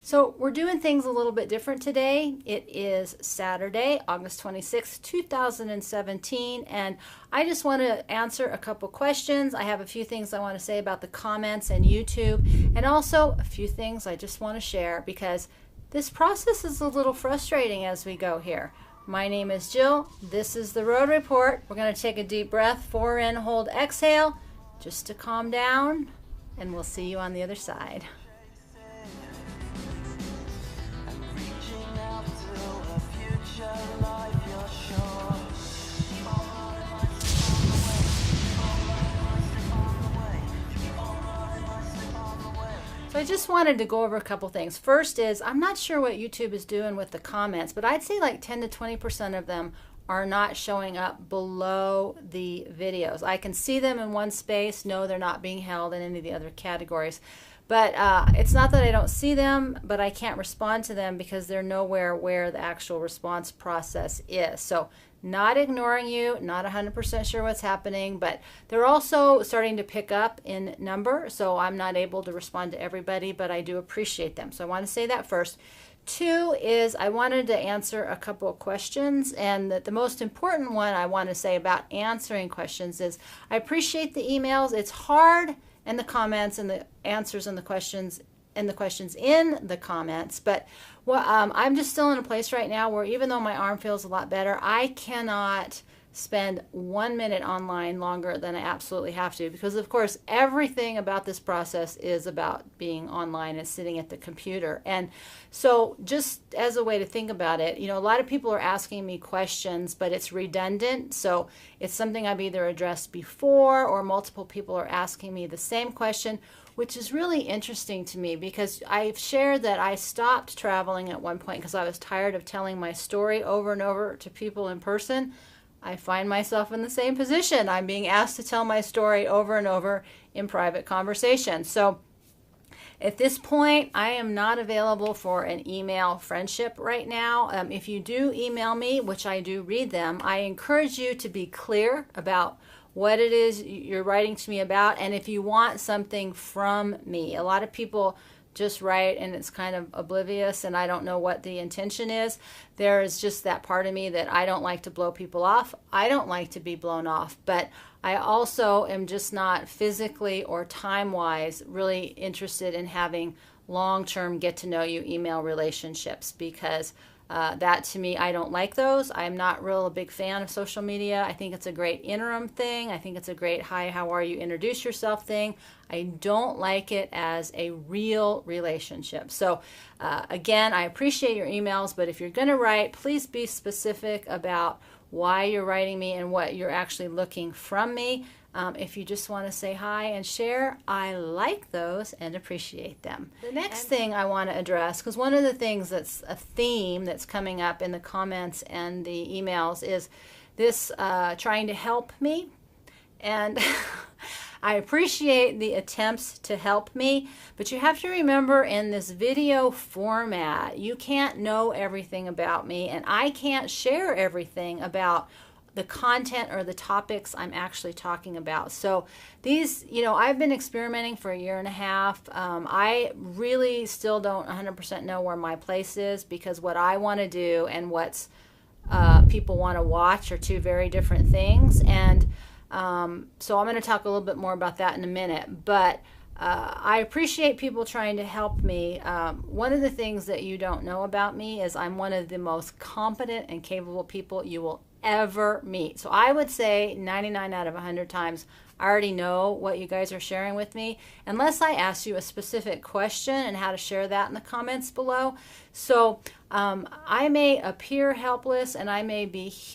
So we're doing things a little bit different today. It is Saturday, August 26th, 2017, and I just want to answer a couple questions. I have a few things I want to say about the comments and YouTube, and also a few things I just want to share because this process is a little frustrating as we go here. My name is Jill. This is the Road Report. We're going to take a deep breath, 4 in, hold, exhale, just to calm down, and we'll see you on the other side. So I just wanted to go over a couple things. First is, I'm not sure what YouTube is doing with the comments, but I'd say like 10 to 20% of them are not showing up below the videos. I can see them in one space. No, they're not being held in any of the other categories. But it's not that I don't see them, but I can't respond to them because they're nowhere where the actual response process is. So not ignoring you, not 100% sure what's happening, but they're also starting to pick up in number. So I'm not able to respond to everybody, but I do appreciate them. So I want to say that first. 2 is I wanted to answer a couple of questions, and the most important one I want to say about answering questions is I appreciate the emails. It's hard and the comments and the answers and the questions in the comments, but I'm just still in a place right now where even though my arm feels a lot better, I cannot spend 1 minute online longer than I absolutely have to, because of course everything about this process is about being online and sitting at the computer. And so just as a way to think about it, a lot of people are asking me questions, but it's redundant. So it's something I've either addressed before or multiple people are asking me the same question, which is really interesting to me because I've shared that I stopped traveling at one point because I was tired of telling my story over and over to people in person. I find myself in the same position. I'm being asked to tell my story over and over in private conversation. So at this point, I am not available for an email friendship right now. If you do email me, which I do read them, I encourage you to be clear about what it is you're writing to me about, and if you want something from me. A lot of people just write and it's kind of oblivious and I don't know what the intention is. There is just that part of me that I don't like to blow people off. I don't like to be blown off, but I also am just not physically or time-wise really interested in having long-term get-to-know-you email relationships because that to me, I don't like those. I'm not real a big fan of social media. I think it's a great interim thing. I think it's a great hi, how are you, introduce yourself thing. I don't like it as a real relationship. So again, I appreciate your emails, but if you're going to write, please be specific about why you're writing me and what you're actually looking from me. If you just want to say hi and share, I like those and appreciate them. The next thing I want to address, because one of the things that's a theme that's coming up in the comments and the emails is this trying to help me. And I appreciate the attempts to help me, but you have to remember in this video format, you can't know everything about me, and I can't share everything about the content or the topics I'm actually talking about. So these, I've been experimenting for a year and a half. I really still don't 100% know where my place is because what I want to do and what's people want to watch are two very different things. And so I'm going to talk a little bit more about that in a minute. But I appreciate people trying to help me. One of the things that you don't know about me is I'm one of the most competent and capable people you will ever meet. So I would say 99 out of 100 times I already know what you guys are sharing with me, unless I ask you a specific question and how to share that in the comments below. So I may appear helpless and I may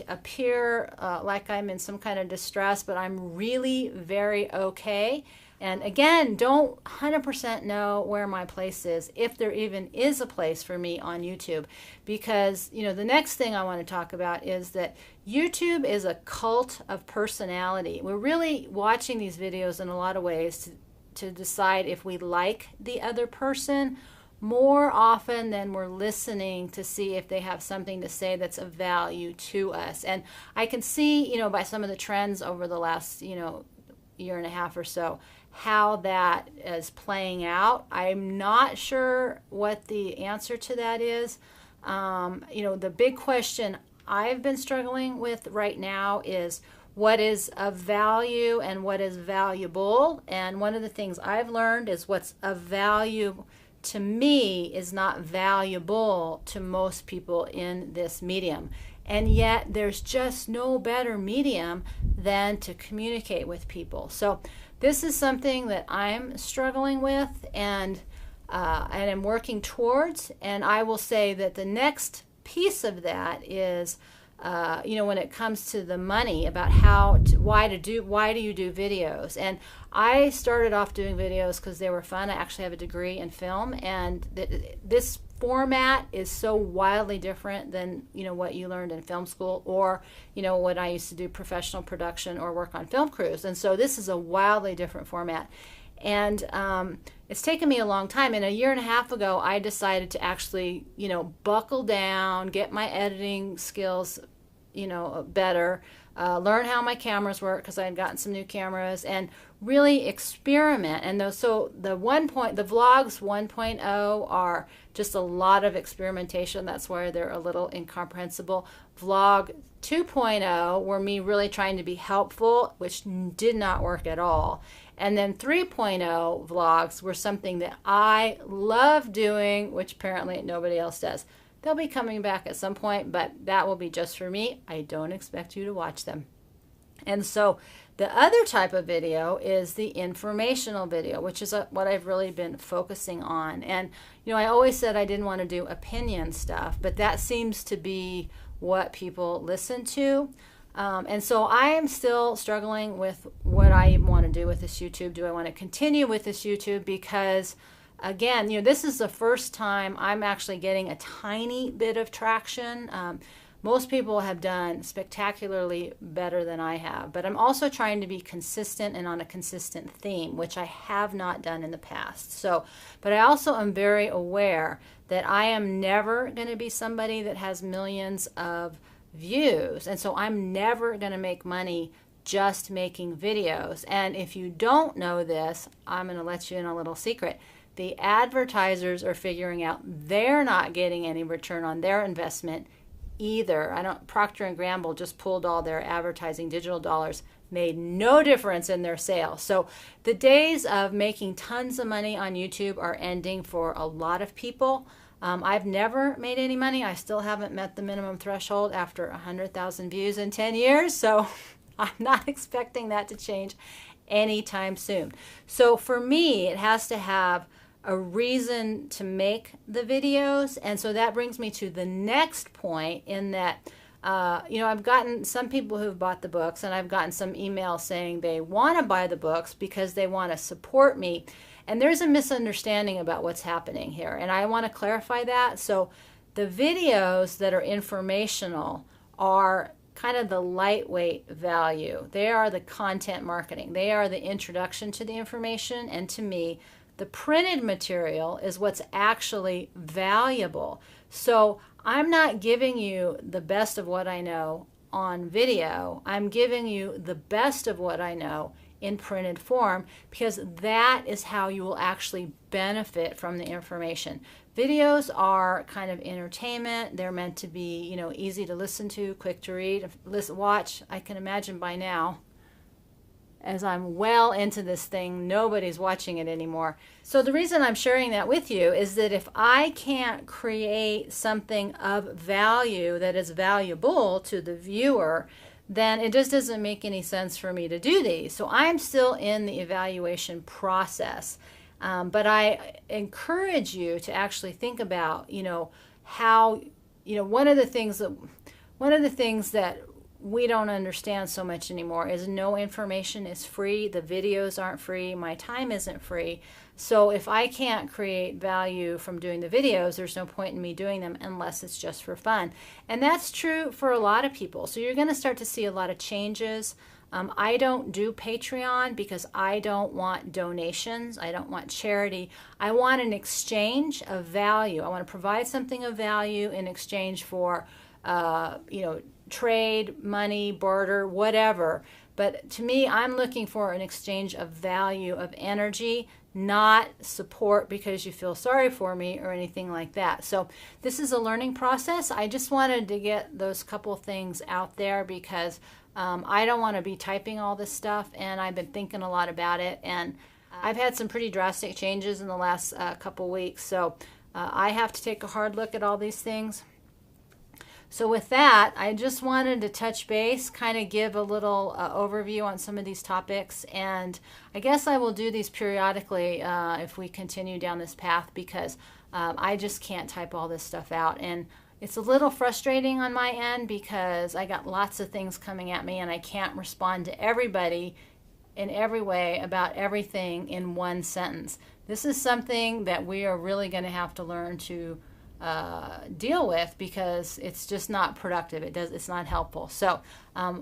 appear like I'm in some kind of distress, but I'm really very okay. And again, don't 100% know where my place is, if there even is a place for me on YouTube. Because, the next thing I want to talk about is that YouTube is a cult of personality. We're really watching these videos in a lot of ways to decide if we like the other person more often than we're listening to see if they have something to say that's of value to us. And I can see, by some of the trends over the last, year and a half or so, how that is playing out. I'm not sure what the answer to that is. The big question I've been struggling with right now is what is of value and what is valuable. And one of the things I've learned is what's of value to me is not valuable to most people in this medium. And yet there's just no better medium than to communicate with people. So this is something that I'm struggling with and I'm working towards. And I will say that the next piece of that is, when it comes to the money, about why do you do videos? And I started off doing videos because they were fun. I actually have a degree in film, and this format is so wildly different than what you learned in film school, or when I used to do professional production or work on film crews. And so this is a wildly different format. And it's taken me a long time. And a year and a half ago, I decided to actually, buckle down, get my editing skills, better, learn how my cameras work, because I had gotten some new cameras, and really experiment. And so the vlogs 1.0 are just a lot of experimentation. That's why they're a little incomprehensible. Vlog 2.0 were me really trying to be helpful, which did not work at all. And then 3.0 vlogs were something that I love doing, which apparently nobody else does. They'll be coming back at some point, but that will be just for me. I don't expect you to watch them. And so the other type of video is the informational video, which is what I've really been focusing on. And, I always said I didn't want to do opinion stuff, but that seems to be what people listen to. And so I am still struggling with what I want to do with this YouTube. Do I want to continue with this YouTube? Because again, this is the first time I'm actually getting a tiny bit of traction. Most people have done spectacularly better than I have, but I'm also trying to be consistent and on a consistent theme, which I have not done in the past. So, but I also am very aware that I am never going to be somebody that has millions of views. And so I'm never going to make money just making videos. And if you don't know this, I'm going to let you in a little secret. The advertisers are figuring out they're not getting any return on their investment either. Procter & Gamble just pulled all their advertising digital dollars, made no difference in their sales. So the days of making tons of money on YouTube are ending for a lot of people. I've never made any money. I still haven't met the minimum threshold after 100,000 views in 10 years. So I'm not expecting that to change anytime soon. So for me, it has to have a reason to make the videos. And so that brings me to the next point, in that I've gotten some people who've bought the books, and I've gotten some emails saying they want to buy the books because they want to support me. And there's a misunderstanding about what's happening here, and I want to clarify that. So the videos that are informational are kind of the lightweight value. They are the content marketing. They are the introduction to the information, and to me, the printed material is what's actually valuable. So I'm not giving you the best of what I know on video. I'm giving you the best of what I know in printed form, because that is how you will actually benefit from the information. Videos are kind of entertainment. They're meant to be, easy to listen to, quick to read, watch. I can imagine by now, as I'm well into this thing, nobody's watching it anymore. So the reason I'm sharing that with you is that if I can't create something of value that is valuable to the viewer, then it just doesn't make any sense for me to do these. So I'm still in the evaluation process. But I encourage you to actually think about, how, one of the things that we don't understand so much anymore is no information is free. The videos aren't free. My time isn't free. So if I can't create value from doing the videos, there's no point in me doing them unless it's just for fun. And that's true for a lot of people. So you're going to start to see a lot of changes. I don't do Patreon because I don't want donations. I don't want charity. I want an exchange of value. I want to provide something of value in exchange for, trade, money, barter, whatever. But to me, I'm looking for an exchange of value, of energy, not support because you feel sorry for me or anything like that. So this is a learning process. I just wanted to get those couple things out there because I don't want to be typing all this stuff, and I've been thinking a lot about it, and I've had some pretty drastic changes in the last couple weeks. So I have to take a hard look at all these things. So with that, I just wanted to touch base, kind of give a little overview on some of these topics. And I guess I will do these periodically if we continue down this path, because I just can't type all this stuff out. And it's a little frustrating on my end because I got lots of things coming at me and I can't respond to everybody in every way about everything in one sentence. This is something that we are really going to have to learn to deal with, because it's just not productive. It's not helpful. So I'm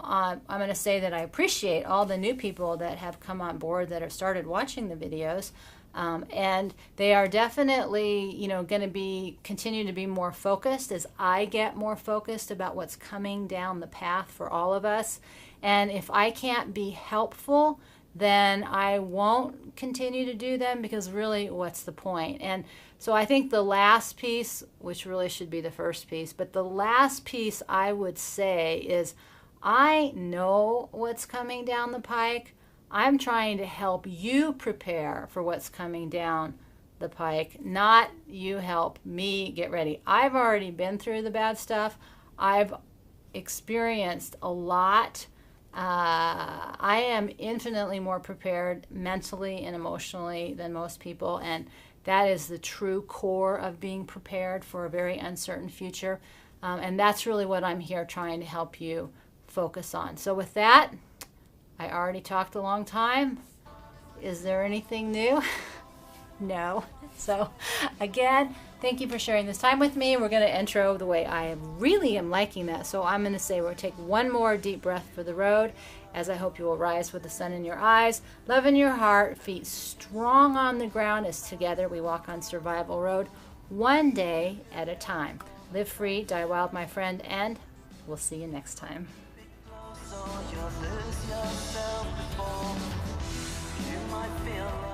going to say that I appreciate all the new people that have come on board, that have started watching the videos. And they are definitely, going to continue to be more focused as I get more focused about what's coming down the path for all of us. And if I can't be helpful, then I won't continue to do them, because really, what's the point? And so I think the last piece, which really should be the first piece, but the last piece I would say is, I know what's coming down the pike. I'm trying to help you prepare for what's coming down the pike, not you help me get ready. I've already been through the bad stuff. I've experienced a lot. I am infinitely more prepared mentally and emotionally than most people, and that is the true core of being prepared for a very uncertain future. And that's really what I'm here trying to help you focus on. So with that, I already talked a long time. Is there anything new? No. So again, thank you for sharing this time with me. We're going to intro the way I really am liking that. So I'm going to say we'll take one more deep breath for the road, as I hope you will rise with the sun in your eyes, love in your heart, feet strong on the ground as together we walk on survival road, one day at a time. Live free, die wild, my friend, and we'll see you next time. You might feel